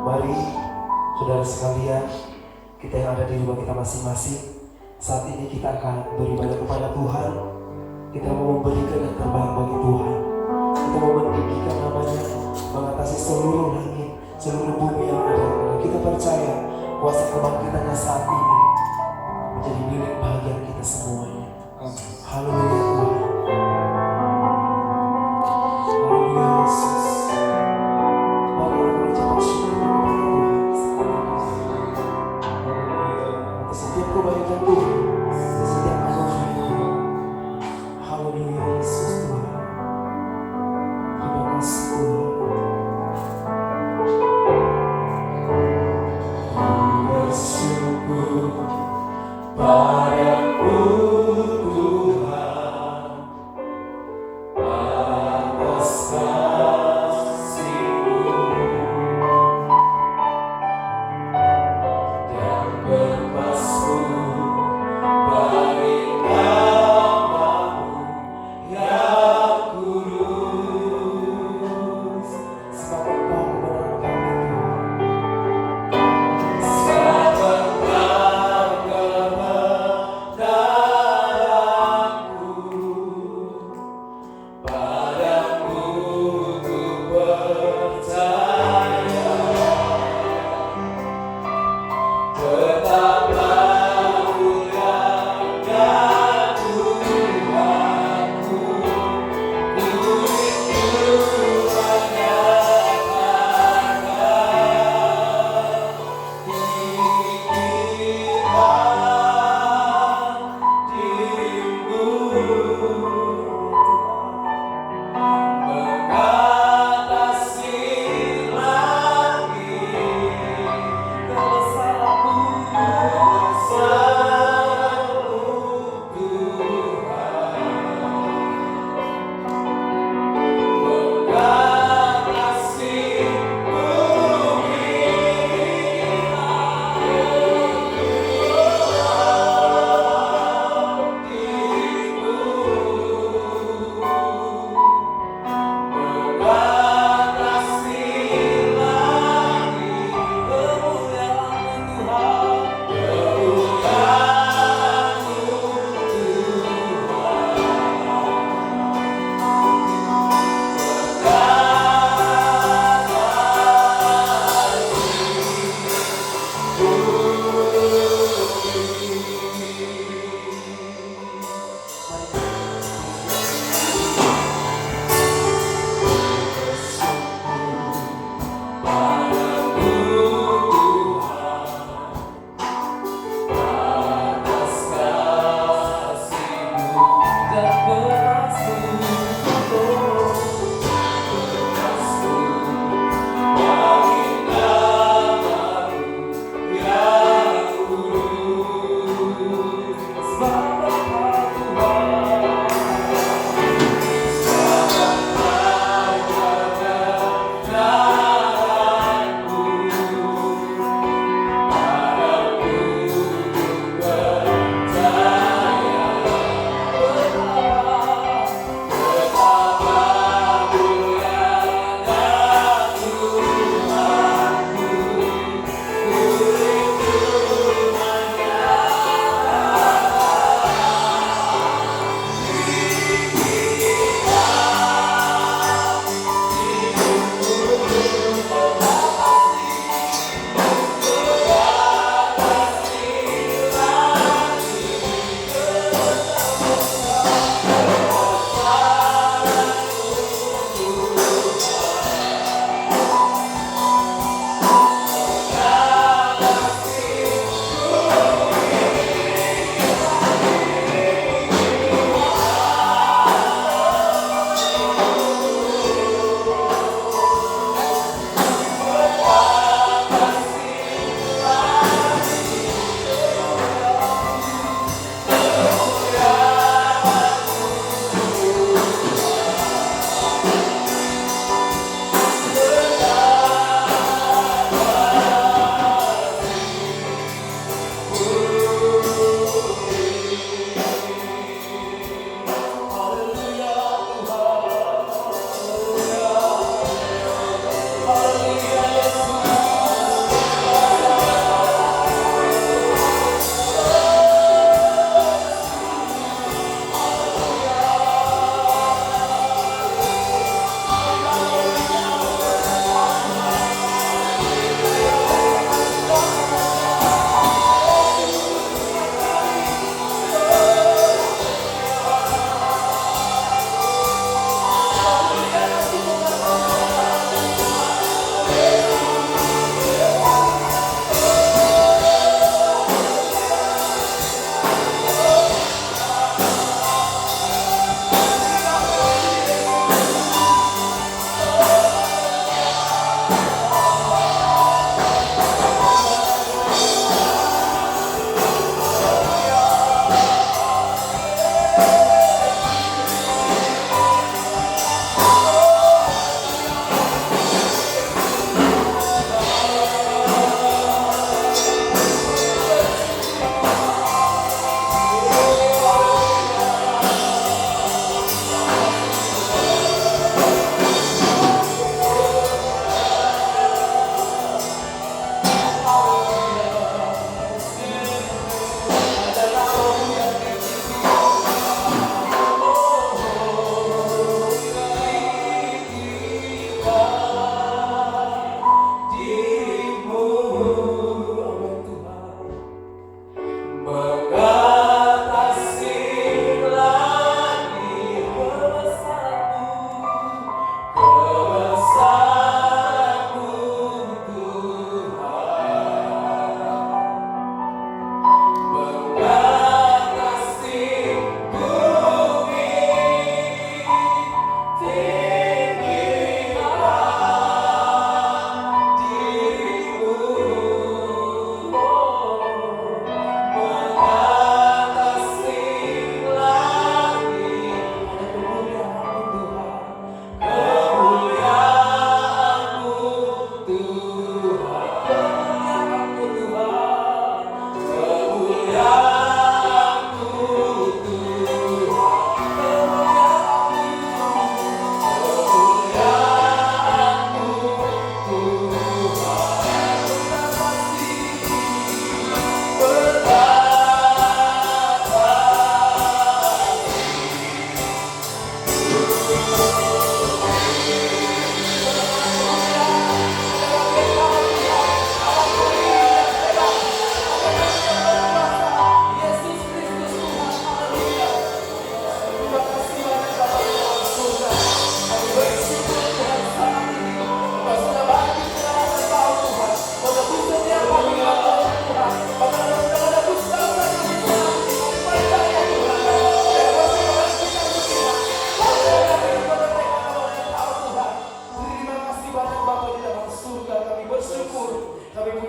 Mari saudara sekalian, kita yang ada di rumah kita masing-masing, saat ini kita akan beribadah kepada Tuhan. Kita mau memberikan yang terbaik bagi Tuhan. Kita mau meninggikan namanya, mengatasi seluruh langit, seluruh bumi yang ada. Karena kita percaya kuasa kebangkitannya saat ini menjadi milik bahagian kita semuanya. Haleluya Tuhan. Haleluya Yesus. Mari kita mengucapkan syukur kepada Tuhan atas setiap kebaikan Tuhan, atas setiap anugerah Tuhan. Haleluya Yesus Tuhan. Terima kasih Tuhan. Bersyukur padamu Tuhan.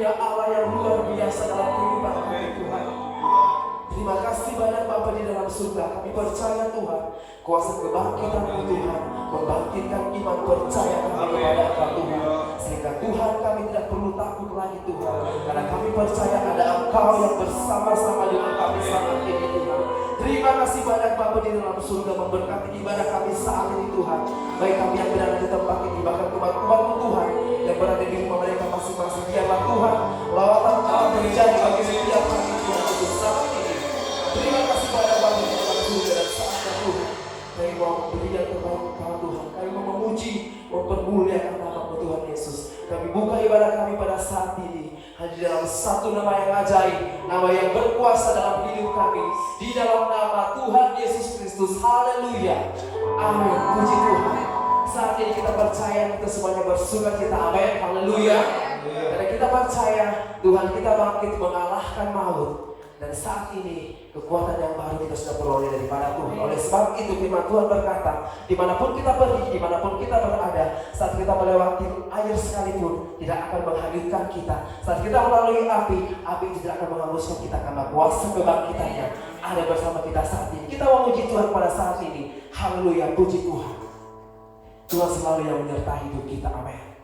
punya Allah yang luar biasa dalam kehidupan kami Tuhan. Terima kasih banyak Bapa di dalam surga. Kami percaya Tuhan, kuasa kebangkitan-Mu Tuhan membangkitkan iman percaya kami kepada Engkau Tuhan. Sehingga Tuhan kami tidak perlu takut lagi Tuhan, karena kami percaya ada Engkau yang bersama-sama dengan kami saat ini Tuhan. Terima kasih banyak Bapa di dalam surga memberkati ibadah kami saat ini Tuhan. Baik kami yang berada di tempat ini, bahkan umat-umat-Mu Tuhan yang berada di rumah mereka masing-masing. Biarlah Tuhan lawatan Allah terjadi bagi setiap kami Tuhan untuk saat ini. Terima kasih banyak Bapa di dalam surga dan saatnya Tuhan. Kami mau memberi yang terbaik kepada Tuhan. Kami mau memuji, mempermuliakan nama-Mu Tuhan Yesus. Kami buka ibadah kami pada saat ini hanya di dalam satu nama yang ajaib, nama yang berkuasa dalam hidup kami, di dalam nama Tuhan Yesus Kristus. Haleluya, amin. Puji Tuhan. Saat ini kita percaya kita semuanya bersuka cita, amin. Haleluya. Karena kita percaya Tuhan kita bangkit mengalahkan maut. Dan saat ini kekuatan yang baru kita sudah peroleh daripada Tuhan. Oleh sebab itu firman Tuhan berkata, dimanapun kita pergi, dimanapun kita berada, saat kita melewati air sekalipun tidak akan menghanyutkan kita. Saat kita melalui api, api tidak akan menghanguskan kita, karena kuasa kebangkitannya ada bersama kita saat ini. Kita memuji Tuhan pada saat ini. Haleluya, puji Tuhan. Tuhan selalu yang menyertai hidup kita, amin.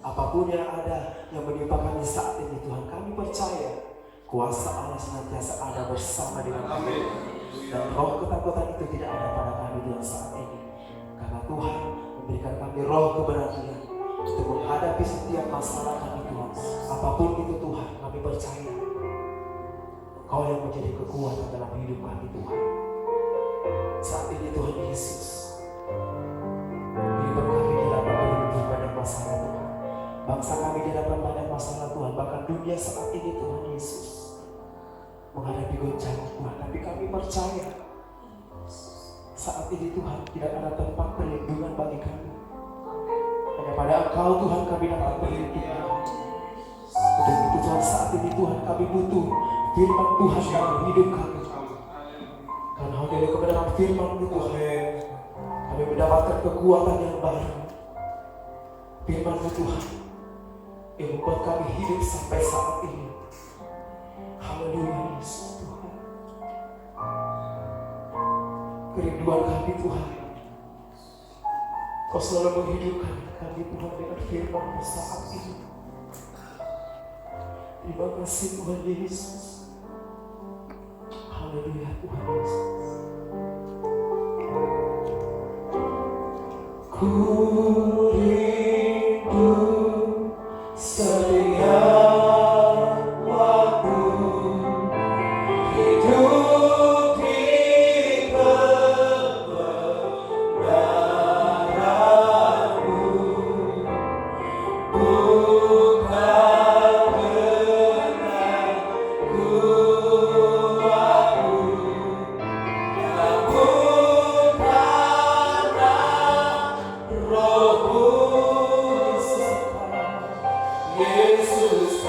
Apapun yang ada yang menimpa kami saat ini Tuhan, kami percaya kuasa Allah senantiasa ada bersama dengan kami. Dan roh ketakutan itu tidak ada pada kami Tuhan saat ini, karena Tuhan memberikan kami roh keberanian untuk menghadapi setiap masalah kami Tuhan. Apapun itu Tuhan, kami percaya Kau yang menjadi kekuatan dalam hidup kami Tuhan. Saat ini Tuhan Yesus, beri berkati di dalam hidup banyak masalah Tuhan. Bangsa kami dihadapkan banyak masalah Tuhan, bahkan dunia saat ini Tuhan Yesus menghadapi goncangan Tuhan. Tapi kami percaya saat ini Tuhan tidak ada tempat perlindungan bagi kami. Hanya pada Engkau Tuhan kami dapat berlindung. Untuk itu Tuhan saat ini Tuhan kami butuh firman Tuhan dalam hidup kami. Karena oleh kebenaran firman-Mu Tuhan, kami mendapatkan kekuatan yang baru. Firman-Mu Tuhan yang membuat kami hidup sampai saat ini. Haleluya Yesus Tuhan. Kerinduan kami Tuhan, Kau selalu menghidupkan kami Tuhan dengan firman-Mu saat ini. Terima kasih Tuhan Yesus. Haleluya Tuhan Yesus. Ku rindu setiap waktu hidup di kebenaran-Mu, bukan dengan kuatku, namun karena Roh-Mu Yesus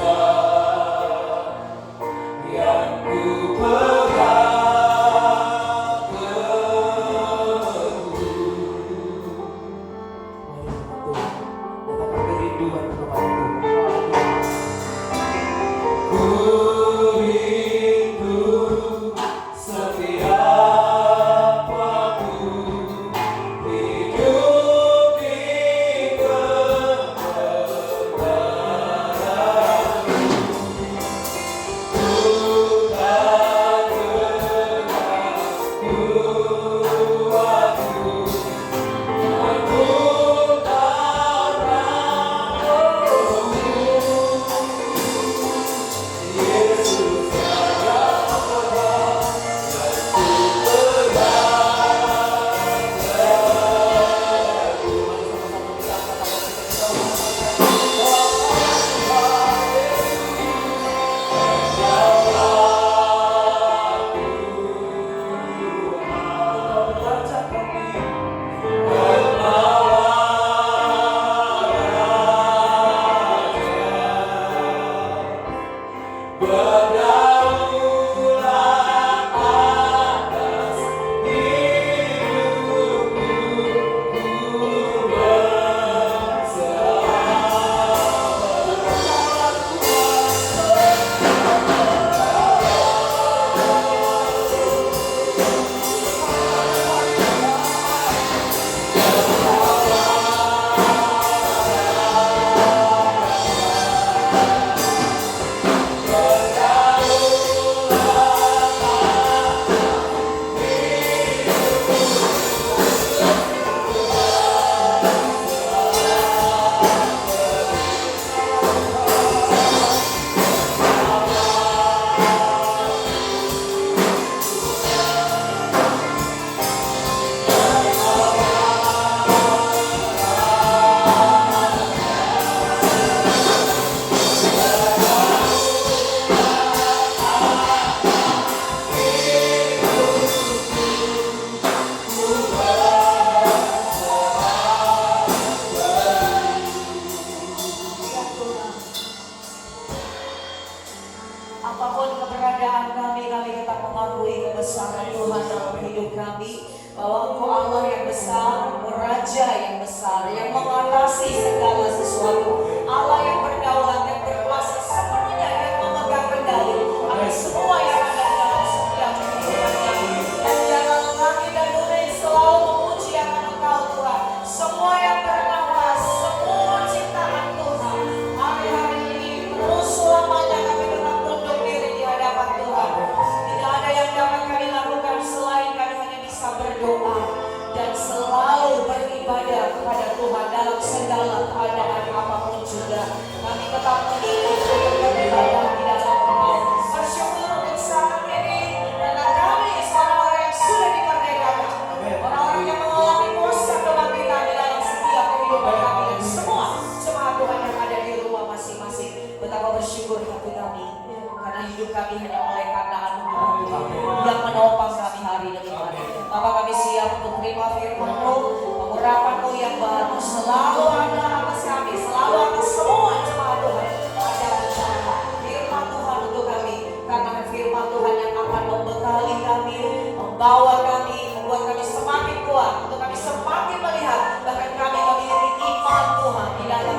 yang ku pegang teguh. Mari kerinduan kepada Tuhan. Ku rindu setiap waktu hidup di kebenaran-Mu, bukan dengan kuatku, namun karena Roh-Mu Yesus yang pegang dan ku berdaulat atas hidupku, ku Apapun keberadaan kami tetap mengakui kebesaran Tuhan dalam hidup kami. Bahwa Engkau Allah yang besar, Raja yang besar, yang mengatasi segala sesuatu. Allah yang berdaulat, yang berkuasa sepenuhnya, yang memegang kendali atas semua yang ada di dalam setiap kehidupan kami. Dan jangan langit dan bumi selalu memuji akan Engkau Tuhan. Semua yang bernafas, semua ciptaan Tuhan, hari-hari ini terus selamanya kami tetap tunduk diri di hadapan Tuhan. Tidak ada yang dapat kami lakukan selain kami hanya bisa berdoa dan selalu beribadah kepada Tuhan dalam segala keadaan apapun juga. Kami tetap mengingat untuk beribadah di dalam Engkau. Bersyukur untuk saat ini karena kami orang-orang yang sudah dimerdekakan, orang-orang yang mengalami kuasa kebangkitan di dalam setiap kehidupan kami dan semua jemaat Tuhan yang ada di rumah masing-masing. Betapa bersyukur hati kami karena hidup kami hanya oleh karena anugerah Tuhan yang menopang kami hari demi hari. Bapa, kami siap untuk terima firman-Mu, pengurapan-Mu yang baru selalu ada atas kami, selalu atas semua jemaat Tuhan. Ada rencana firman Tuhan untuk kami, karena firman Tuhan yang akan membekali kami, membawa kami, membuat kami semakin kuat, untuk kami semakin melihat, bahkan kami memiliki iman Tuhan di dalam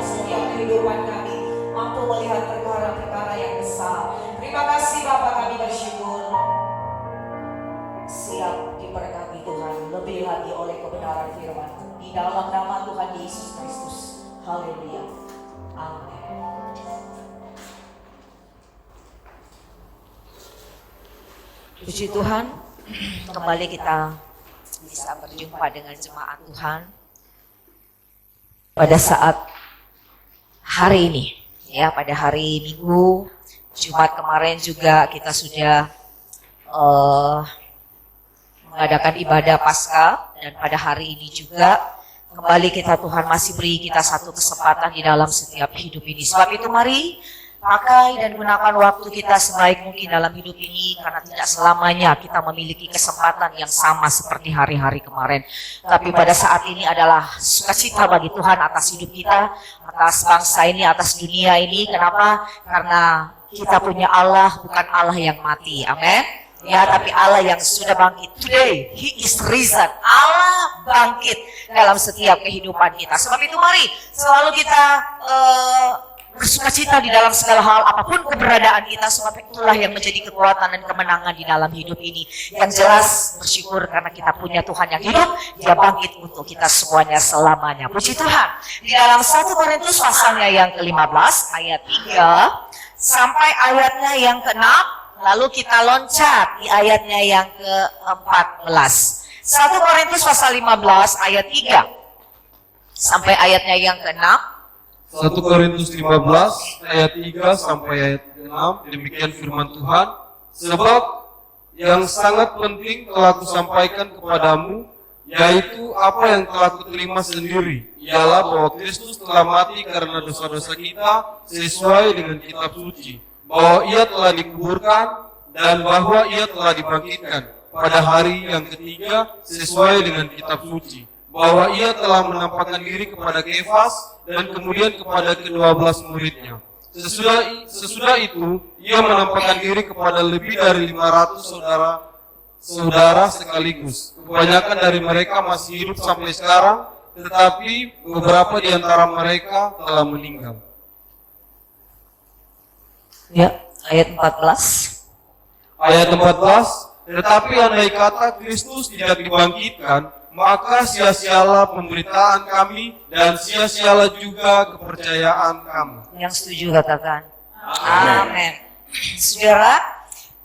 dalam nama Tuhan Yesus Kristus. Haleluya. Amin. Puji Tuhan, kembali kita bisa berjumpa dengan jemaat Tuhan pada saat hari ini, ya, pada hari Minggu. Jumat kemarin juga kita sudah mengadakan ibadah Paskah, dan pada hari ini juga kembali Tuhan masih beri kita satu kesempatan di dalam setiap hidup ini. Sebab itu mari pakai dan gunakan waktu kita sebaik mungkin dalam hidup ini, karena tidak selamanya kita memiliki kesempatan yang sama seperti hari-hari kemarin. Tapi pada saat ini adalah sukacita bagi Tuhan atas hidup kita, atas bangsa ini, atas dunia ini. Kenapa? Karena kita punya Allah, bukan Allah yang mati. Amin. Ya, tapi Allah yang sudah bangkit. Today, He is risen. Allah bangkit dalam setiap kehidupan kita. Sebab itu mari selalu kita bersukacita di dalam segala hal, apapun keberadaan kita, sebab itulah yang menjadi kekuatan dan kemenangan di dalam hidup ini. Yang jelas bersyukur karena kita punya Tuhan yang hidup, Dia bangkit untuk kita semuanya selamanya. Puji Tuhan. Di dalam 1 Korintus pasalnya yang ke-15 ayat 3 sampai ayatnya yang ke-6, lalu kita loncat di ayatnya yang ke-14. 1 Korintus pasal 15 ayat 3 sampai ayatnya yang ke-6. 1 Korintus 15 ayat 3 sampai ayat 6, demikian firman Tuhan. Sebab yang sangat penting telah kusampaikan kepadamu, yaitu apa yang telah kuterima sendiri, ialah bahwa Kristus telah mati karena dosa-dosa kita sesuai dengan kitab suci, bahwa Ia telah dikuburkan dan bahwa Ia telah dibangkitkan pada hari yang ketiga sesuai dengan kitab suci, bahwa Ia telah menampakkan diri kepada Kefas dan kemudian kepada ke-12 muridnya. Sesudah itu, Ia menampakkan diri kepada lebih dari 500 saudara sekaligus. Kebanyakan dari mereka masih hidup sampai sekarang, tetapi beberapa di antara mereka telah meninggal. Ya, ayat 14. Ayat 14, tetapi andai kata Kristus tidak dibangkitkan, maka sia-sialah pemberitaan kami dan sia-sialah juga kepercayaan kamu. Yang setuju katakan amin. Saudara,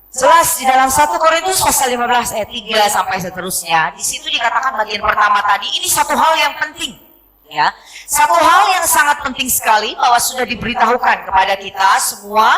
jelas di dalam 1 Korintus pasal 15 ayat 3 sampai seterusnya, di situ dikatakan bagian pertama tadi, ini satu hal yang penting, ya. Satu hal yang sangat penting sekali, bahwa sudah diberitahukan kepada kita semua.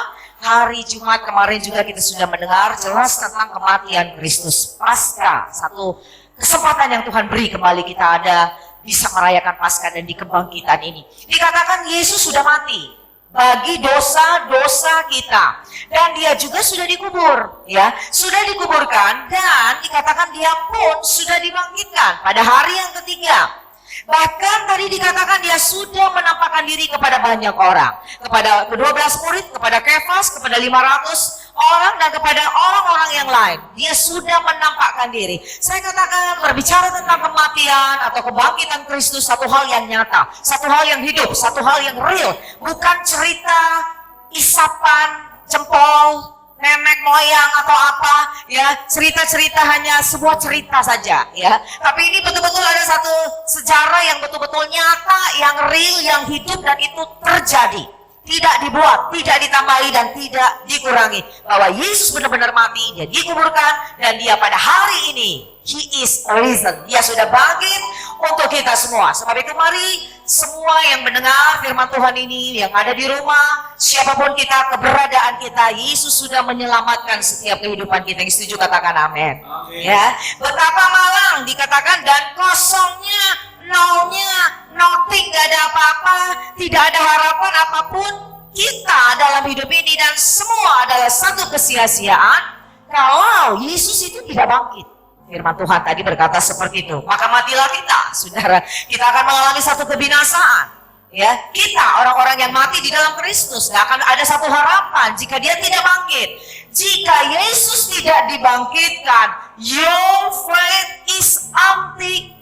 Hari Jumat kemarin juga kita sudah mendengar jelas tentang kematian Kristus. Paskah, satu kesempatan yang Tuhan beri kembali kita ada bisa merayakan Paskah dan di kebangkitan ini. Dikatakan Yesus sudah mati bagi dosa-dosa kita, dan Dia juga sudah dikubur, ya, sudah dikuburkan, dan dikatakan Dia pun sudah dibangkitkan pada hari yang ketiga. Bahkan tadi dikatakan Dia sudah menampakkan diri kepada banyak orang, kepada ke-12 murid, kepada Kefas, kepada 500 orang, dan kepada orang-orang yang lain. Dia sudah menampakkan diri. Saya katakan berbicara tentang kematian atau kebangkitan Kristus, satu hal yang nyata, satu hal yang hidup, satu hal yang real, bukan cerita isapan jempol nenek moyang atau apa, ya, cerita-cerita hanya sebuah cerita saja, ya. Tapi ini betul-betul ada satu sejarah yang betul-betul nyata, yang real, yang hidup, dan itu terjadi. Tidak dibuat, tidak ditambahi, dan tidak dikurangi. Bahwa Yesus benar-benar mati, Dia dikuburkan, dan Dia pada hari ini, He is risen. Dia sudah bangkit untuk kita semua. Sebab itu mari semua yang mendengar firman Tuhan ini, yang ada di rumah, siapapun kita, keberadaan kita, Yesus sudah menyelamatkan setiap kehidupan kita. Yang setuju katakan amin. Ya, betapa malang dikatakan, dan kosongnya, nolnya, nothing, gak ada apa-apa, tidak ada harapan apapun kita dalam hidup ini, dan semua adalah satu kesia-siaan kalau Yesus itu tidak bangkit. Firman Tuhan tadi berkata seperti itu. Maka matilah kita, saudara. Kita akan mengalami satu kebinasaan. Ya, kita orang-orang yang mati di dalam Kristus gak akan ada satu harapan jika Dia tidak bangkit. Jika Yesus tidak dibangkitkan, your faith is empty.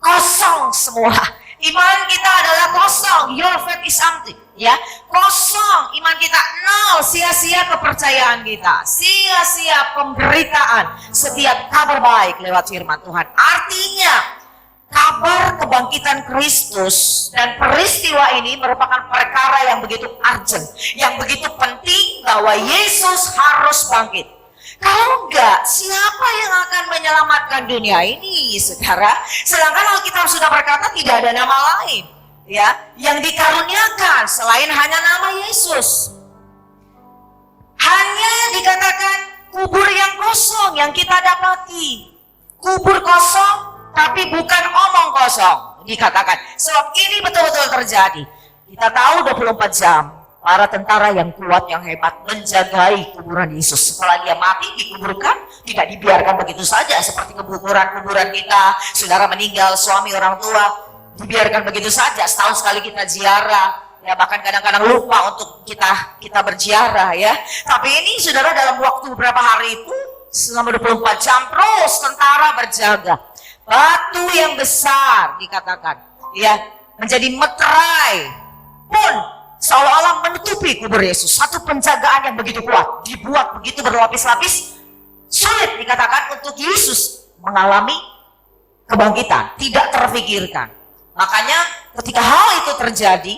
Kosong semua. Iman kita adalah kosong. Your faith is empty. Ya, kosong iman kita, nol, sia-sia kepercayaan kita, sia-sia pemberitaan setiap kabar baik lewat firman Tuhan. Artinya kabar kebangkitan Kristus dan peristiwa ini merupakan perkara yang begitu urgent, yang begitu penting bahwa Yesus harus bangkit. Kalau enggak, siapa yang akan menyelamatkan dunia ini, saudara? Sedangkan Alkitab sudah berkata tidak ada nama lain, ya, yang dikaruniakan selain hanya nama Yesus. Hanya dikatakan kubur yang kosong yang kita dapati. Kubur kosong, tapi bukan omong kosong, dikatakan. Sebab ini betul-betul terjadi. Kita tahu 24 jam para tentara yang kuat, yang hebat menjagai kuburan Yesus. Setelah dia mati, dikuburkan, tidak dibiarkan begitu saja seperti kuburan-kuburan kita. Saudara meninggal, suami, orang tua, dibiarkan begitu saja. Setahun sekali kita ziarah, ya, bahkan kadang-kadang lupa untuk kita berziarah, ya. Tapi ini saudara, dalam waktu beberapa hari itu selama 24 jam terus tentara berjaga. Batu yang besar dikatakan, ya, menjadi meterai pun seolah-olah menutupi kubur Yesus. Satu penjagaan yang begitu kuat, dibuat begitu berlapis-lapis, sulit dikatakan untuk Yesus mengalami kebangkitan, tidak terfikirkan. Makanya ketika hal itu terjadi,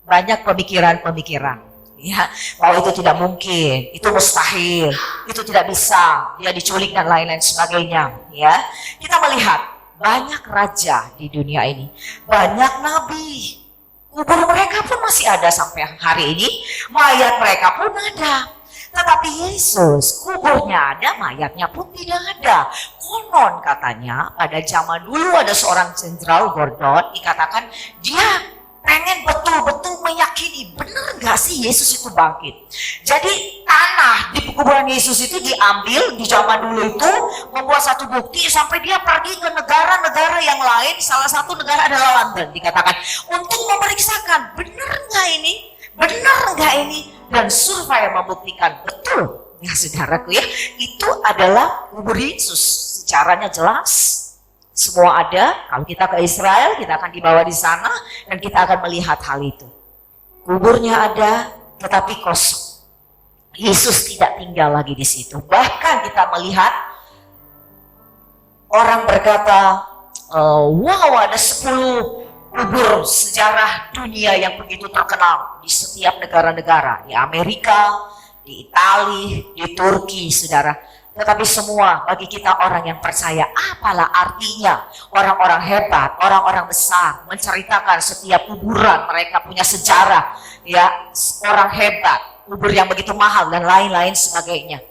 banyak pemikiran-pemikiran, ya, bahwa itu tidak mungkin, itu mustahil, itu tidak bisa, dia diculik dan lain-lain sebagainya, ya. Kita melihat banyak raja di dunia ini, banyak nabi, kubur mereka pun masih ada sampai hari ini, mayat mereka pun ada. Tetapi Yesus, kuburnya ada, mayatnya pun tidak ada. Konon katanya pada zaman dulu ada seorang jenderal Gordon, dikatakan dia pengen betul-betul meyakini, benar gak sih Yesus itu bangkit. Jadi tanah di kuburan Yesus itu diambil di zaman dulu itu, membuat satu bukti sampai dia pergi ke negara-negara yang lain, salah satu negara adalah London dikatakan, untuk memeriksakan benar gak ini, benar gak ini, dan survei membuktikan betul, ya saudaraku, ya, itu adalah kubur Yesus. Secaranya jelas, semua ada. Kalau kita ke Israel, kita akan dibawa di sana dan kita akan melihat hal itu. Kuburnya ada, tetapi kosong. Yesus tidak tinggal lagi di situ. Bahkan kita melihat orang berkata, wow, ada 10 kubur sejarah dunia yang begitu terkenal di setiap negara-negara, di Amerika, di Italia, di Turki, saudara. Tetapi semua bagi kita orang yang percaya, apalah artinya orang-orang hebat, orang-orang besar menceritakan setiap kuburan mereka punya sejarah, ya, orang hebat, kubur yang begitu mahal dan lain-lain sebagainya.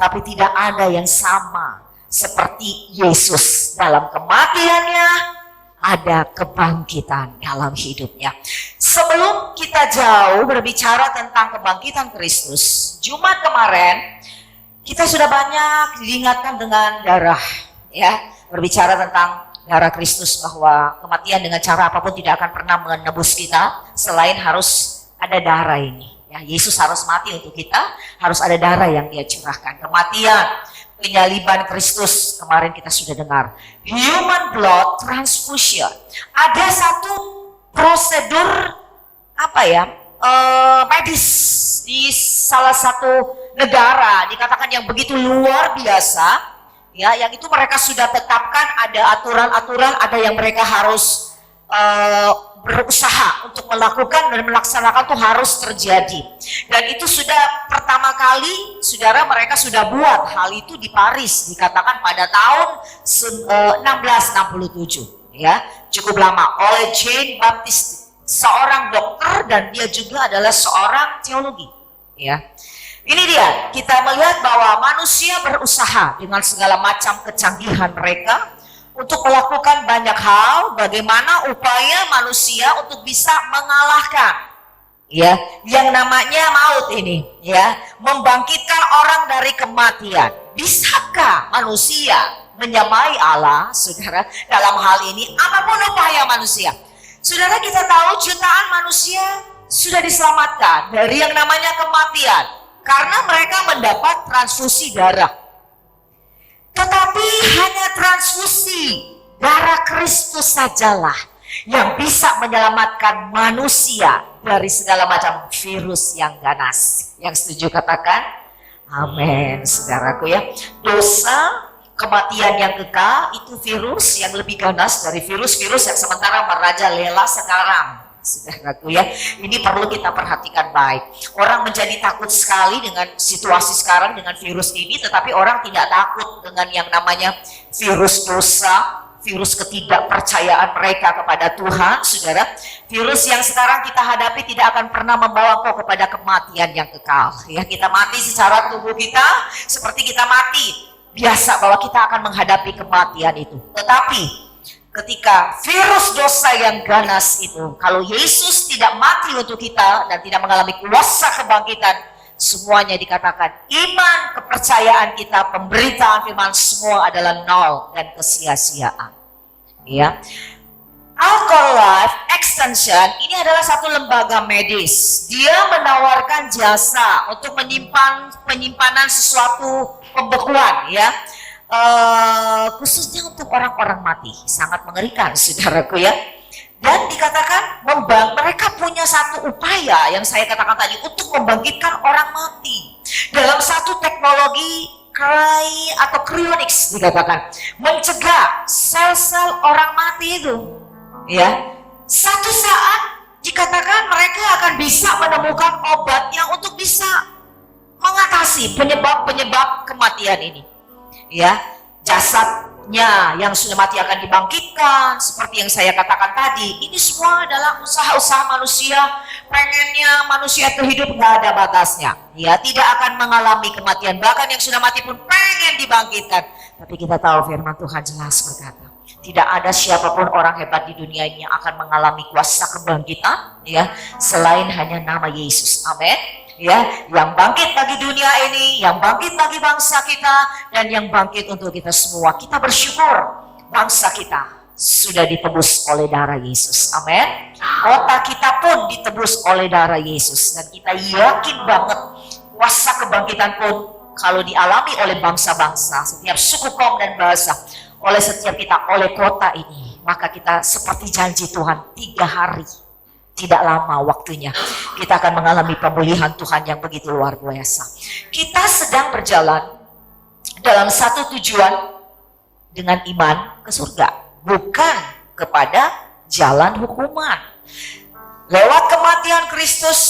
Tapi tidak ada yang sama seperti Yesus. Dalam kematiannya ada kebangkitan dalam hidupnya. Sebelum kita jauh berbicara tentang kebangkitan Kristus, Jumat kemarin kita sudah banyak diingatkan dengan darah, ya, berbicara tentang darah Kristus, bahwa kematian dengan cara apapun tidak akan pernah menebus kita selain harus ada darah ini. Ya, Yesus harus mati untuk kita, harus ada darah yang dia curahkan. Kematian, penyaliban Kristus, kemarin kita sudah dengar. Human blood transfusion. Ada satu prosedur medis di salah satu negara, dikatakan yang begitu luar biasa, ya, yang itu mereka sudah tetapkan ada aturan-aturan, ada yang mereka harus berusaha untuk melakukan dan melaksanakan, itu harus terjadi. Dan itu sudah pertama kali, saudara, mereka sudah buat hal itu di Paris, dikatakan pada tahun 1667, ya, cukup lama, oleh Jean Baptiste, seorang dokter dan dia juga adalah seorang teologi, ya. Ini dia, kita melihat bahwa manusia berusaha dengan segala macam kecanggihan mereka untuk melakukan banyak hal, bagaimana upaya manusia untuk bisa mengalahkan, ya, yang namanya maut ini, ya, membangkitkan orang dari kematian. Bisakah manusia menyamai Allah, saudara, dalam hal ini? Apapun upaya manusia, saudara, kita tahu jutaan manusia sudah diselamatkan dari yang namanya kematian karena mereka mendapat transfusi darah. Tetapi hanya transfusi darah Kristus sajalah yang bisa menyelamatkan manusia dari segala macam virus yang ganas. Yang setuju katakan amin, saudaraku, ya. Dosa kematian yang kekal itu virus yang lebih ganas dari virus-virus yang sementara merajalela sekarang. Saudaraku ya, ini perlu kita perhatikan baik. Orang menjadi takut sekali dengan situasi sekarang dengan virus ini, tetapi orang tidak takut dengan yang namanya virus dosa, virus ketidakpercayaan mereka kepada Tuhan. Saudara, virus yang sekarang kita hadapi tidak akan pernah membawa kau kepada kematian yang kekal. Ya, kita mati secara tubuh kita seperti kita mati biasa, bahwa kita akan menghadapi kematian itu. Tetapi ketika virus dosa yang ganas itu, kalau Yesus tidak mati untuk kita dan tidak mengalami kuasa kebangkitan, semuanya dikatakan iman, kepercayaan kita, pemberitaan firman semua adalah nol dan kesia-siaan. Ya. Alcohol Life Extension ini adalah satu lembaga medis. Dia menawarkan jasa untuk penyimpanan sesuatu pembekuan, ya. Khususnya untuk orang-orang mati. Sangat mengerikan, saudaraku ya. Dan dikatakan mereka punya satu upaya yang saya katakan tadi untuk membangkitkan orang mati dalam satu teknologi cryonics, dikatakan mencegah sel-sel orang mati itu, ya. Satu saat dikatakan mereka akan bisa menemukan obatnya untuk bisa mengatasi penyebab kematian ini. Ya, jasadnya yang sudah mati akan dibangkitkan seperti yang saya katakan tadi. Ini semua adalah usaha-usaha manusia, pengennya manusia itu hidup nggak ada batasnya. Ya, tidak akan mengalami kematian, bahkan yang sudah mati pun pengen dibangkitkan. Tapi kita tahu firman Tuhan jelas berkata, tidak ada siapapun orang hebat di dunia ini yang akan mengalami kuasa kebangkitan, ya, selain hanya nama Yesus. Amin. Ya, yang bangkit bagi dunia ini, yang bangkit bagi bangsa kita, dan yang bangkit untuk kita semua. Kita bersyukur bangsa kita sudah ditebus oleh darah Yesus. Amin. Kota kita pun ditebus oleh darah Yesus, dan kita yakin banget kuasa kebangkitan pun kalau dialami oleh bangsa-bangsa, setiap suku, kaum, dan bahasa, oleh setiap kita, oleh kota ini, maka kita seperti janji Tuhan 3 hari. Tidak lama waktunya, kita akan mengalami pemulihan Tuhan yang begitu luar biasa. Kita sedang berjalan dalam satu tujuan dengan iman ke surga, bukan kepada jalan hukuman. Lewat kematian Kristus,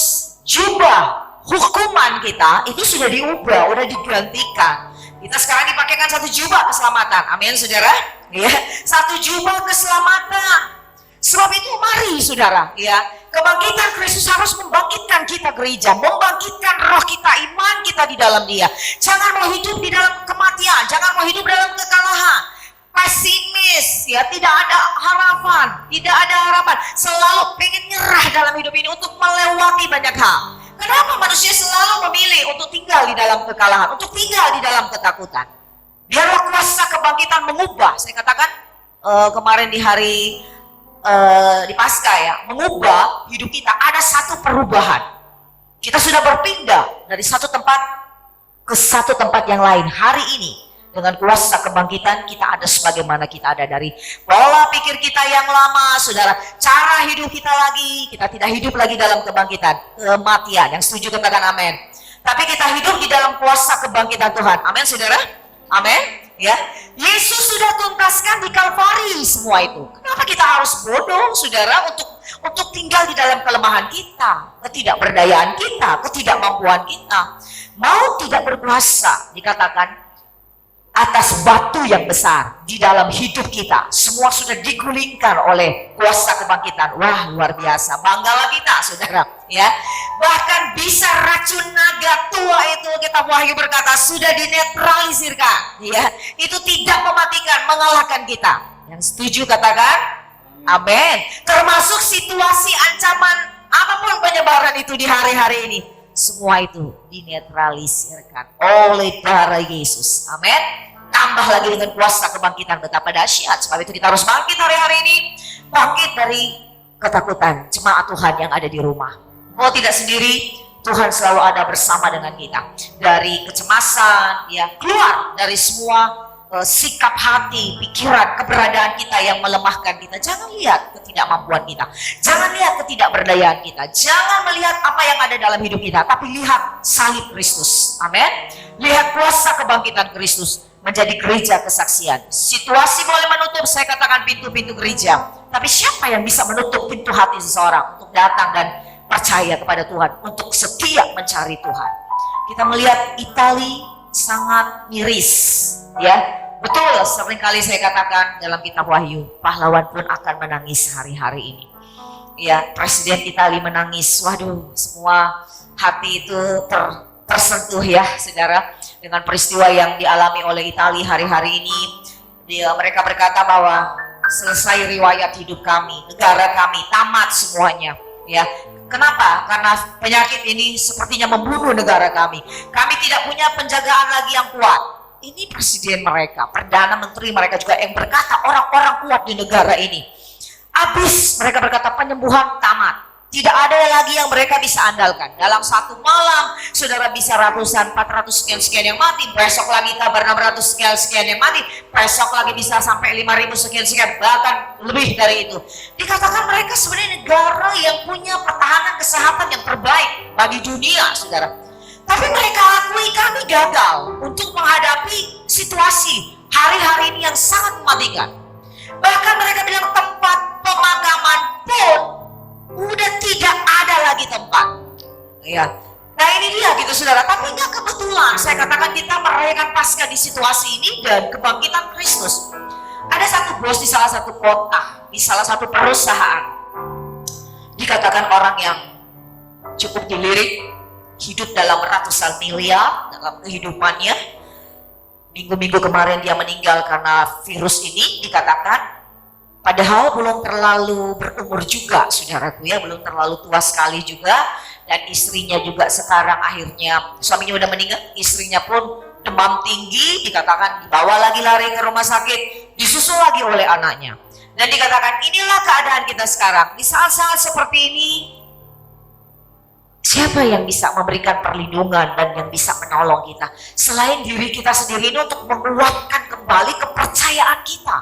jubah hukuman kita itu sudah diubah, sudah digantikan. Kita sekarang dipakaikan satu jubah keselamatan. Amin, saudara. Ya, satu jubah keselamatan. Sebab itu mari saudara, ya, kebangkitan Kristus harus membangkitkan kita gereja, membangkitkan roh kita, iman kita di dalam Dia. Jangan mau hidup di dalam kematian, jangan mau hidup dalam kekalahan, pesimis, ya, tidak ada harapan, selalu pengen nyerah dalam hidup ini untuk melewati banyak hal. Kenapa manusia selalu memilih untuk tinggal di dalam kekalahan, untuk tinggal di dalam ketakutan? Biarlah kuasa kebangkitan mengubah. Saya katakan kemarin di hari di Paskah, ya, mengubah hidup kita. Ada satu perubahan. Kita sudah berpindah dari satu tempat ke satu tempat yang lain. Hari ini dengan kuasa kebangkitan kita ada sebagaimana kita ada dari pola pikir kita yang lama, saudara. Cara hidup kita lagi, kita tidak hidup lagi dalam kebangkitan, kematian. Yang setuju katakan amin. Tapi kita hidup di dalam kuasa kebangkitan Tuhan. Amin, saudara. Amin. Ya, Yesus sudah tuntaskan di Kalvari semua itu. Kenapa kita harus bodoh, saudara, untuk tinggal di dalam kelemahan kita, ketidakberdayaan kita, ketidakmampuan kita? Mau tidak berkuasa, dikatakan atas batu yang besar di dalam hidup kita, semua sudah digulingkan oleh kuasa kebangkitan. Wah, luar biasa, banggalah kita, saudara. Ya, bahkan bisa racun naga tua itu, kitab Wahyu berkata sudah dinetralisirkan. Ya, itu tidak mematikan, mengalahkan kita. Yang setuju katakan amin. Termasuk situasi ancaman apapun penyebaran itu di hari-hari ini, semua itu dinetralisirkan oleh darah Yesus. Amin. Tambah lagi dengan kuasa kebangkitan, betapa dahsyat. Sebab itu kita harus bangkit hari-hari ini, bangkit dari ketakutan. Jemaat Tuhan yang ada di rumah, oh tidak sendiri, Tuhan selalu ada bersama dengan kita. Dari kecemasan, ya, keluar dari semua sikap hati, pikiran, keberadaan kita yang melemahkan kita. Jangan lihat ketidakmampuan kita, jangan lihat ketidakberdayaan kita, jangan melihat apa yang ada dalam hidup kita, tapi lihat salib Kristus. Amin. Lihat kuasa kebangkitan Kristus. menjadi gereja kesaksian. Situasi boleh menutup, saya katakan pintu-pintu gereja. Tapi siapa yang bisa menutup pintu hati seseorang untuk datang dan percaya kepada Tuhan, untuk setia mencari Tuhan? Kita melihat Itali sangat miris, ya. Betul, seringkali saya katakan dalam kitab Wahyu, pahlawan pun akan menangis hari-hari ini. Ya, Presiden Italia menangis. Waduh, semua hati itu tersentuh ya, saudara, dengan peristiwa yang dialami oleh Italia hari-hari ini. Mereka berkata bahwa selesai riwayat hidup kami, negara kami tamat semuanya. Ya, kenapa? Karena penyakit ini sepertinya membunuh negara kami. Kami tidak punya penjagaan lagi yang kuat. Ini presiden mereka, perdana menteri mereka juga yang berkata orang-orang kuat di negara ini. Habis mereka berkata penyembuhan tamat. Tidak ada lagi yang mereka bisa andalkan. Dalam satu malam, saudara bisa ratusan, 400 sekian-sekian yang mati. Besok lagi kabar 600 sekian-sekian yang mati. Besok lagi bisa sampai 5.000 sekian-sekian. Bahkan lebih dari itu. Dikatakan mereka sebenarnya negara yang punya pertahanan kesehatan yang terbaik bagi dunia, saudara. Tapi mereka akui kami gagal untuk menghadapi situasi hari-hari ini yang sangat mematikan. Bahkan mereka bilang tempat pemakaman pun udah tidak ada lagi tempat. Ya. Nah ini dia gitu saudara. Tapi nggak kebetulan saya katakan kita merayakan Paskah di situasi ini dan kebangkitan Kristus. Ada satu bos di salah satu kota, di salah satu perusahaan. Dikatakan orang yang cukup dilirik, hidup dalam ratusan miliar dalam kehidupannya. Minggu-minggu kemarin dia meninggal karena virus ini, dikatakan. Padahal belum terlalu berumur juga, saudaraku ya, belum terlalu tua sekali juga. Dan istrinya juga sekarang akhirnya, suaminya udah meninggal, istrinya pun demam tinggi, dikatakan dibawa lagi lari ke rumah sakit, disusul lagi oleh anaknya. Dan dikatakan inilah keadaan kita sekarang. Di saat-saat seperti ini, siapa yang bisa memberikan perlindungan dan yang bisa menolong kita selain diri kita sendiri ini untuk menguatkan kembali kepercayaan kita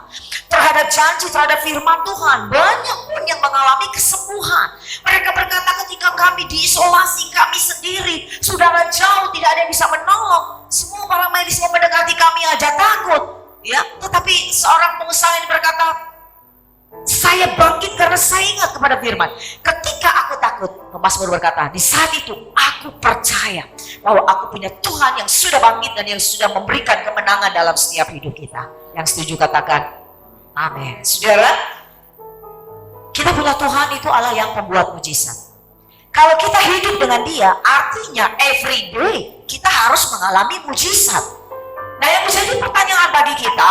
terhadap janji, terhadap firman Tuhan. Banyak pun yang mengalami kesembuhan. Mereka berkata ketika kami diisolasi, kami sendiri, saudara jauh, tidak ada yang bisa menolong. Semua para medis mau mendekati kami aja takut. Ya, tetapi seorang pengusaha ini berkata, saya bangkit karena saya ingat kepada firman. Ketika aku takut, Mazmur berkata, di saat itu aku percaya bahwa aku punya Tuhan yang sudah bangkit dan yang sudah memberikan kemenangan dalam setiap hidup kita. Yang setuju katakan amin. Saudara, kita punya Tuhan itu Allah yang pembuat mujizat. Kalau kita hidup dengan Dia, artinya every day kita harus mengalami mujizat. Nah yang menjadi pertanyaan bagi kita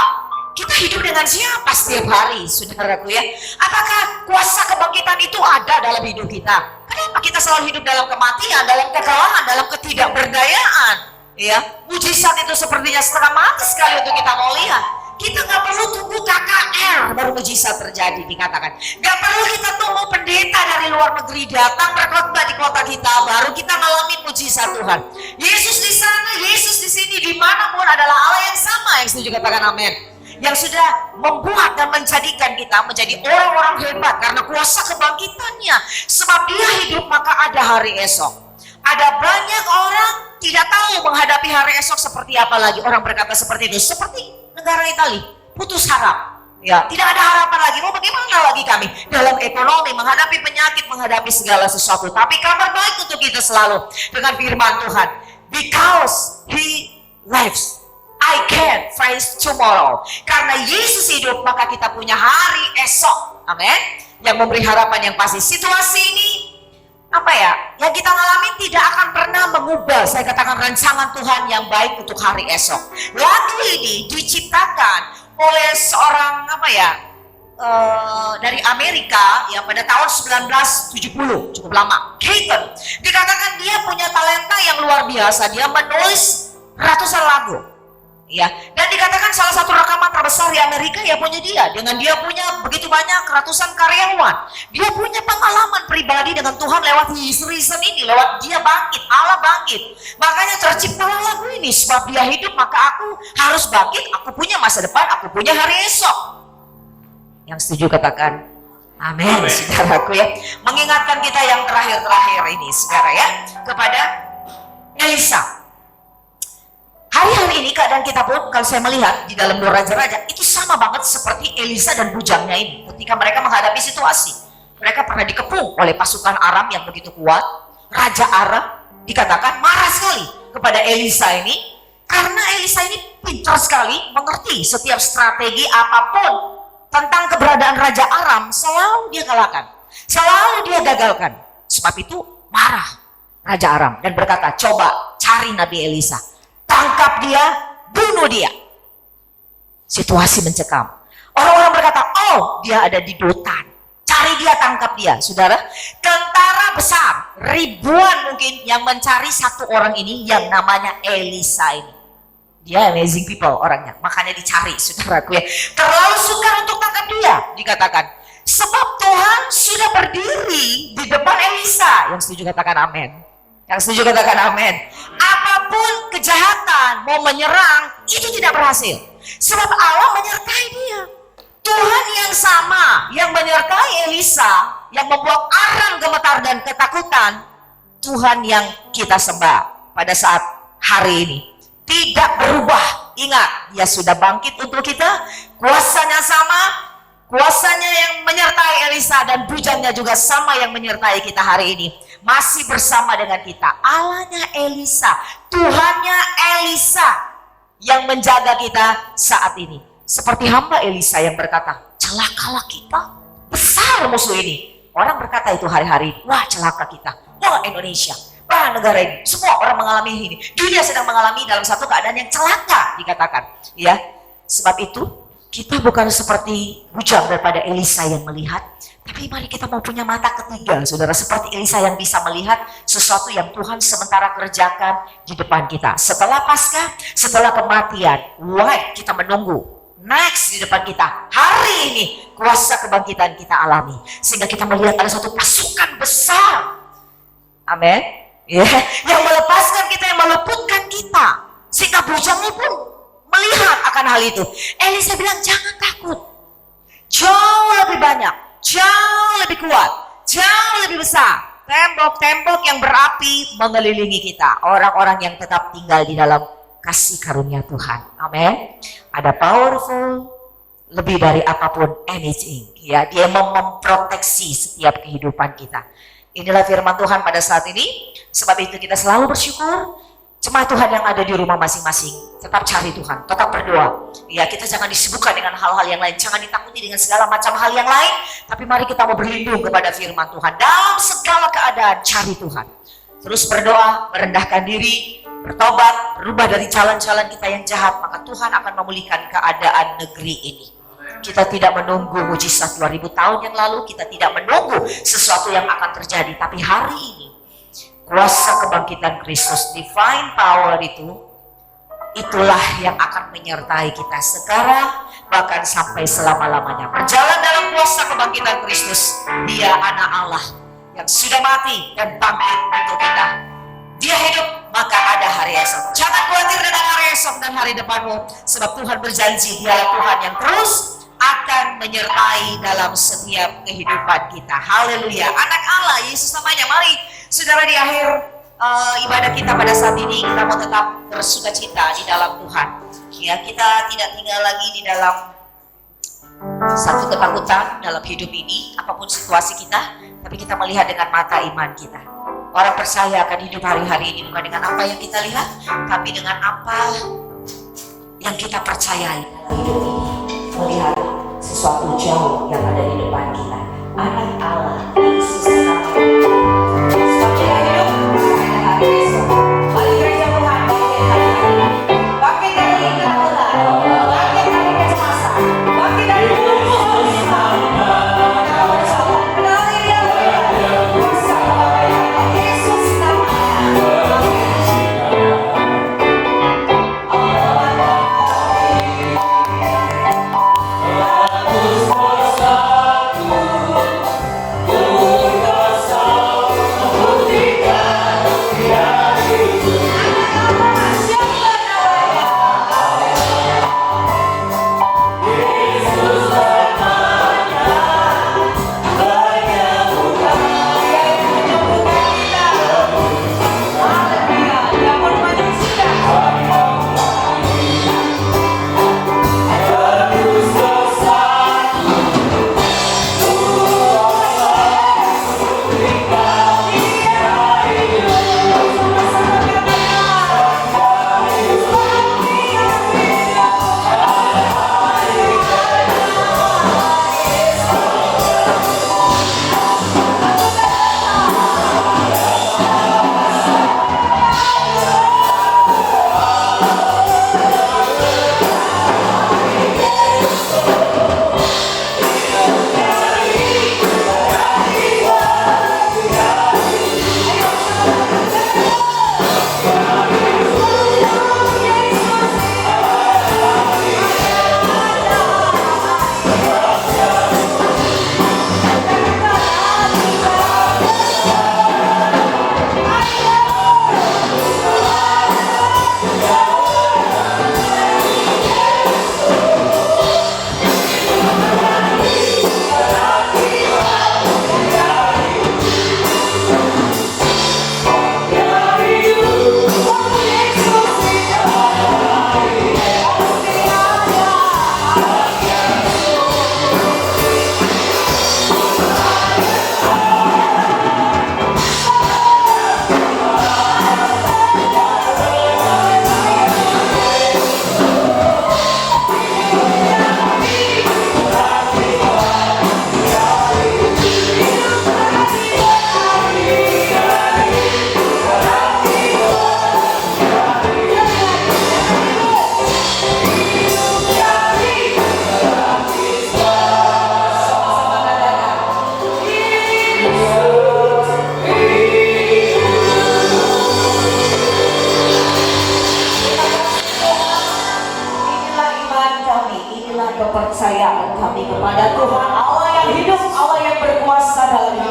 hidup dengan siapa setiap hari, saudaraku ya? Apakah kuasa kebangkitan itu ada dalam hidup kita? Kenapa kita selalu hidup dalam kematian, dalam kekalahan, dalam ketidakberdayaan? Ya, mujizat itu sepertinya setengah mati sekali untuk kita mau lihat. Kita nggak perlu tunggu KKR baru mujizat terjadi, dikatakan. Nggak perlu kita tunggu pendeta dari luar negeri datang berkhotbah di kota kita, baru kita ngalamin mujizat Tuhan. Yesus di sana, Yesus di sini, dimanapun adalah Allah yang sama. Yang setuju katakan amin. Yang sudah membuat dan menjadikan kita menjadi orang-orang hebat karena kuasa kebangkitannya. Sebab Dia hidup maka ada hari esok. Ada banyak orang tidak tahu menghadapi hari esok seperti apa lagi. Orang berkata seperti itu, seperti negara Italia, putus harap. Ya, tidak ada harapan lagi. Mau bagaimana lagi kami dalam ekonomi, menghadapi penyakit, menghadapi segala sesuatu. Tapi kabar baik untuk kita selalu dengan firman Tuhan. Because He lives, I can face tomorrow. Karena Yesus hidup, maka kita punya hari esok. Amin. Yang memberi harapan yang pasti. Situasi ini, apa ya, yang kita alami tidak akan pernah mengubah, saya katakan, rancangan Tuhan yang baik untuk hari esok. Lagu ini diciptakan oleh seorang, apa ya, dari Amerika, ya, pada tahun 1970, cukup lama. Keaton. Dikatakan dia punya talenta yang luar biasa. Dia menulis ratusan lagu. Ya, dan dikatakan salah satu rekaman terbesar di Amerika ya punya dia. Dengan dia punya begitu banyak ratusan karyawan. Dia punya pengalaman pribadi dengan Tuhan lewat his reason ini, lewat dia bangkit, Allah bangkit. Makanya terciptalah lagu ini, sebab Dia hidup maka aku harus bangkit, aku punya masa depan, aku punya hari esok. Yang setuju katakan amin, saudaraku ya. Mengingatkan kita yang terakhir-terakhir ini, saudara ya, kepada Elisa. Hari-hari ini keadaan kita pun kalau saya melihat di dalam 2 Raja-Raja itu sama banget seperti Elisa dan bujangnya ini. Ketika mereka menghadapi situasi, mereka pernah dikepung oleh pasukan Aram yang begitu kuat. Raja Aram dikatakan marah sekali kepada Elisa ini karena Elisa ini pintar sekali mengerti setiap strategi apapun tentang keberadaan Raja Aram selalu dia kalahkan, selalu dia gagalkan. Sebab itu marah Raja Aram dan berkata, coba cari Nabi Elisa, tangkap dia, bunuh dia. Situasi mencekam. Orang-orang berkata, oh dia ada di Dotan, cari dia, tangkap dia. Saudara, tentara besar, ribuan mungkin yang mencari satu orang ini yang namanya Elisa ini. Dia amazing people orangnya, makanya dicari saudaraku ya. Terlalu sukar untuk tangkap dia, dikatakan. Sebab Tuhan sudah berdiri di depan Elisa. Yang setuju katakan amin. Yang setuju katakan amin. Apapun kejahatan mau menyerang, itu tidak berhasil. Sebab Allah menyertai dia. Tuhan yang sama yang menyertai Elisa, yang membuat Aram gemetar dan ketakutan, Tuhan yang kita sembah pada saat hari ini tidak berubah. Ingat, dia sudah bangkit untuk kita. Kuasanya sama, kuasanya yang menyertai Elisa dan bujangnya juga sama yang menyertai kita hari ini. Masih bersama dengan kita. Allahnya Elisa, Tuhannya Elisa yang menjaga kita saat ini. Seperti hamba Elisa yang berkata, celakalah kita, besar musuh ini. Orang berkata itu hari-hari, wah celaka kita, wah Indonesia, wah negara ini. Semua orang mengalami ini. Dunia sedang mengalami dalam satu keadaan yang celaka, dikatakan. Ya, sebab itu kita bukan seperti bujang daripada Elisa yang melihat, tapi mari kita mau punya mata ketiga, saudara, seperti Elisa yang bisa melihat sesuatu yang Tuhan sementara kerjakan di depan kita. Setelah Paskah, setelah kematian, why kita menunggu next di depan kita. Hari ini kuasa kebangkitan kita alami, sehingga kita melihat ada satu pasukan besar, amin, yang melepaskan kita, yang meluputkan kita, sehingga bujangnya pun melihat akan hal itu. Elisa bilang jangan takut, jauh lebih banyak, jauh lebih kuat, jauh lebih besar tembok-tembok yang berapi mengelilingi kita, orang-orang yang tetap tinggal di dalam kasih karunia Tuhan. Amin. Ada powerful lebih dari apapun, anything. Ya, dia memproteksi setiap kehidupan kita. Inilah firman Tuhan pada saat ini. Sebab itu kita selalu bersyukur. Jemaat Tuhan yang ada di rumah masing-masing, tetap cari Tuhan, tetap berdoa. Ya, kita jangan disibukkan dengan hal-hal yang lain, jangan ditakuti dengan segala macam hal yang lain. Tapi mari kita mau berlindung kepada firman Tuhan dalam segala keadaan. Cari Tuhan, terus berdoa, merendahkan diri, bertobat, berubah dari jalan-jalan kita yang jahat, maka Tuhan akan memulihkan keadaan negeri ini. Kita tidak menunggu mujizat 2000 tahun yang lalu, kita tidak menunggu sesuatu yang akan terjadi, tapi hari ini kuasa kebangkitan Kristus, divine power itulah yang akan menyertai kita sekarang bahkan sampai selama-lamanya. Berjalan dalam kuasa kebangkitan Kristus, Dia anak Allah yang sudah mati dan bangkit untuk kita. Dia hidup, maka ada hari esok. Jangan khawatir dengan hari esok dan hari depanmu, sebab Tuhan berjanji Dialah Tuhan yang terus akan menyertai dalam setiap kehidupan kita. Haleluya. Anak Allah, Yesus namanya. Mari saudara, di akhir ibadah kita pada saat ini, kita mau tetap bersukacita di dalam Tuhan. Ya, kita tidak tinggal lagi di dalam satu ketakutan dalam hidup ini, apapun situasi kita, tapi kita melihat dengan mata iman kita. Orang percaya akan hidup hari-hari ini bukan dengan apa yang kita lihat, tapi dengan apa yang kita percayai dalam hidup ini. Melihat sesuatu jauh yang ada di depan kita. Anak Allah, Yesus namanya. Sebab Dia hidup, ada hari esok. Mari gereja Tuhan, bangkit dari ketakutan, bangkit dari kecemasan, bangkit dari kegelisahan. Kenali Dia, kuasa kebangkitan Yesus namanya.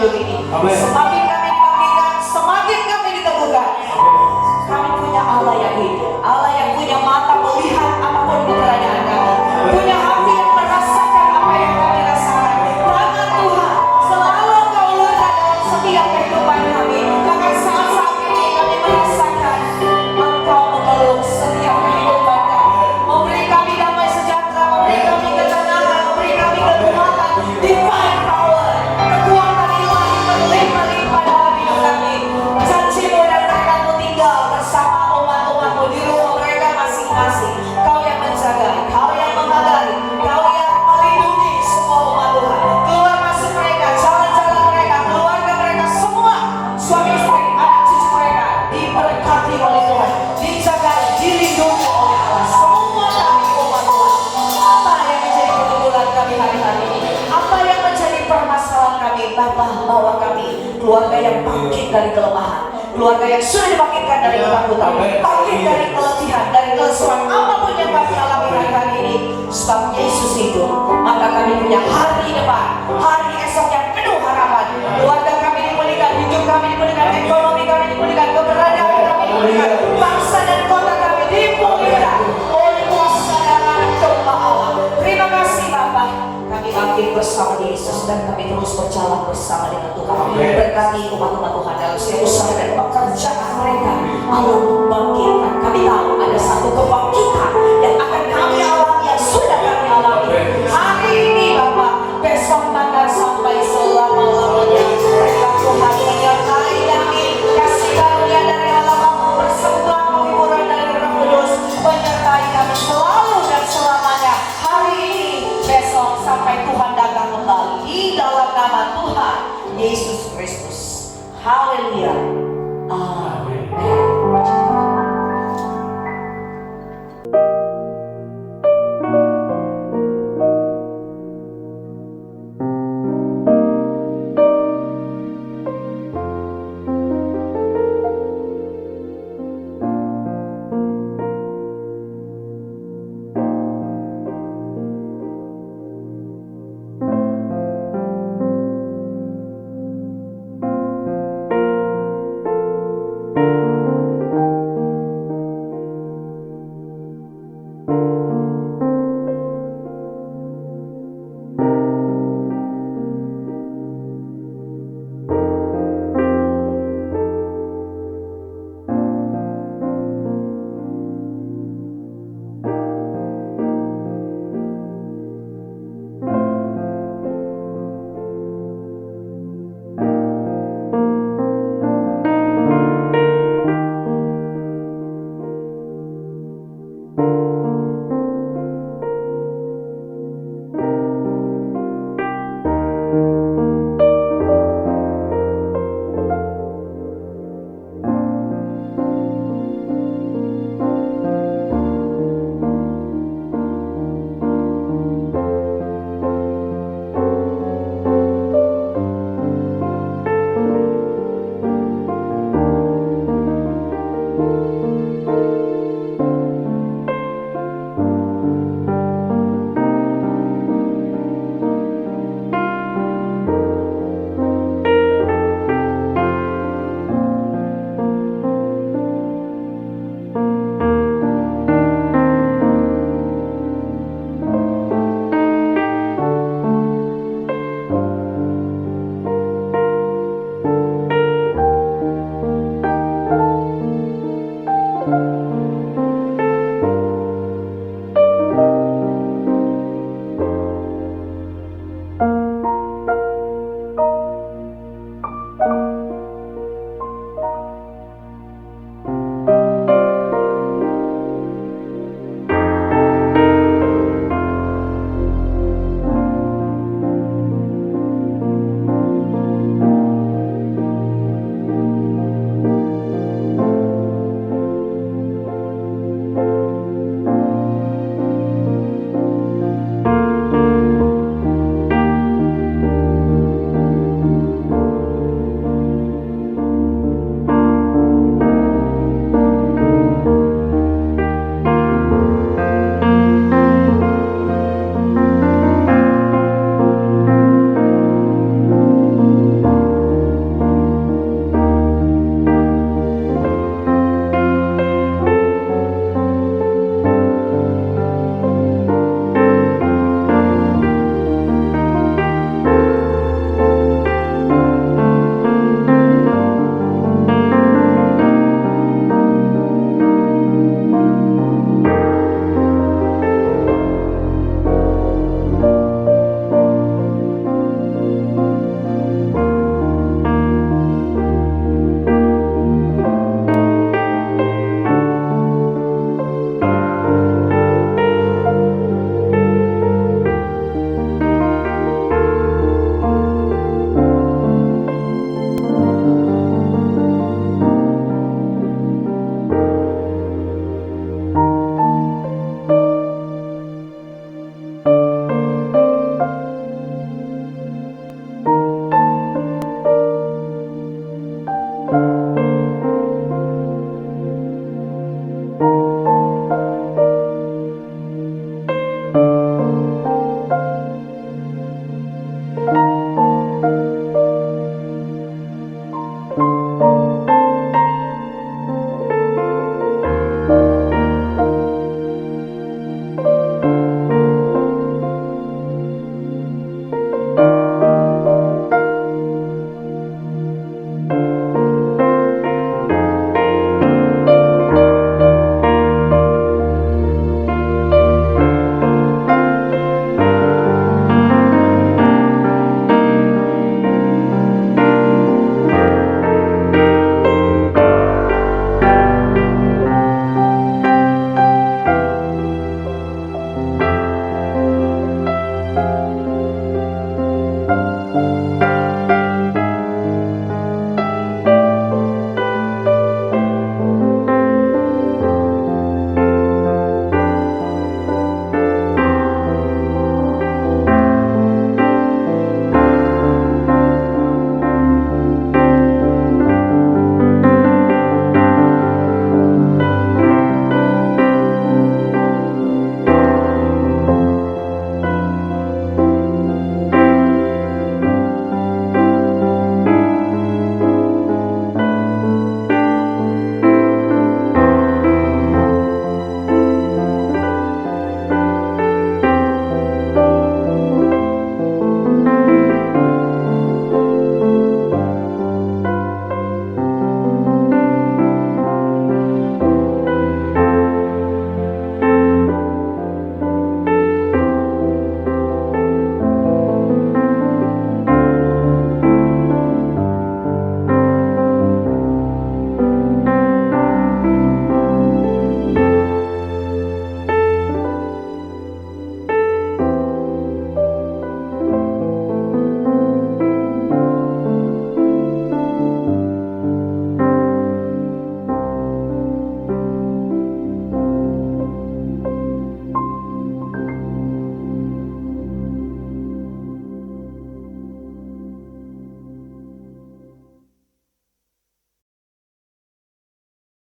hidup ini. Amin. Semakin kami dipanggilkan, semakin kami diteguhkan. Kami punya Allah yang hidup, Allah yang punya mata melihat apapun keberadaan kami, punya hati yang merasakan apa yang kami rasakan. Tangan Tuhan selalu Engkau ulurkan dalam setiap kehidupan kami. Bahkan saat-saat ini kami merasakan Engkau memeluk setiap kehidupan kami, memberi kami damai sejahtera, memberi kami ketenangan, memberi kami kekuatan, divine power, kekuatan ilahi berlimpah-limpah dalam hidup kami. Janji-Mu dan berkat-Mu tinggal bersama umat-umat-Mu di rumah mereka masing-masing. Kau yang menjaga, Kau yang memagari, Kau yang melindungi semua umat Tuhan. Keluar masuk mereka, jalan-jalan mereka, keluarga mereka semua, suami istri, anak cucu mereka diberkati oleh Tuhan, dijaga, dilindungi oleh Allah. Semua kami umat Tuhan. Apa yang menjadi keunggulan kami hari-hari ini? Apa yang menjadi permasalahan kami? Bapa, bawa kami keluarga yang bangkit dari kelemahan, keluarga yang sudah dibangkitkan dari ketakutan, bangkit dari keletihan, dari kelesuan, apapun yang kami alami hari-hari ini. Sebab Yesus hidup, maka kami punya hari depan, hari esok yang penuh harapan. Keluarga kami dipulihkan, hidup kami dipulihkan, ekonomi kami dipulihkan, keberadaan kami dipulihkan, bangsa dan kota kami dipulihkan oleh kuasa dan anak domba Allah. Terima kasih Bapa. Kami bangkit bersama Yesus dan kami terus berjalan bersama dengan Tuhan. Berkati umat-umat Tuhan dalam setiap usaha dan pekerjaan mereka. Allah membangkitkan. Kami tahu ada satu kebangkitan yang akan kami alami, yang sudah kami alami hari ini Bapa. Besok bahkan sampai selama-lamanya. Berkat Tuhan menyertai kami. Kasih karunia dari Allah Bapa bersembah penghiburan dari Roh Kudus menyertai kami selalu dan selamanya. Hari ini, besok sampai Tuhan datang kembali di dalam nama Tuhan Yesus Kristus. Haleluya. Amin.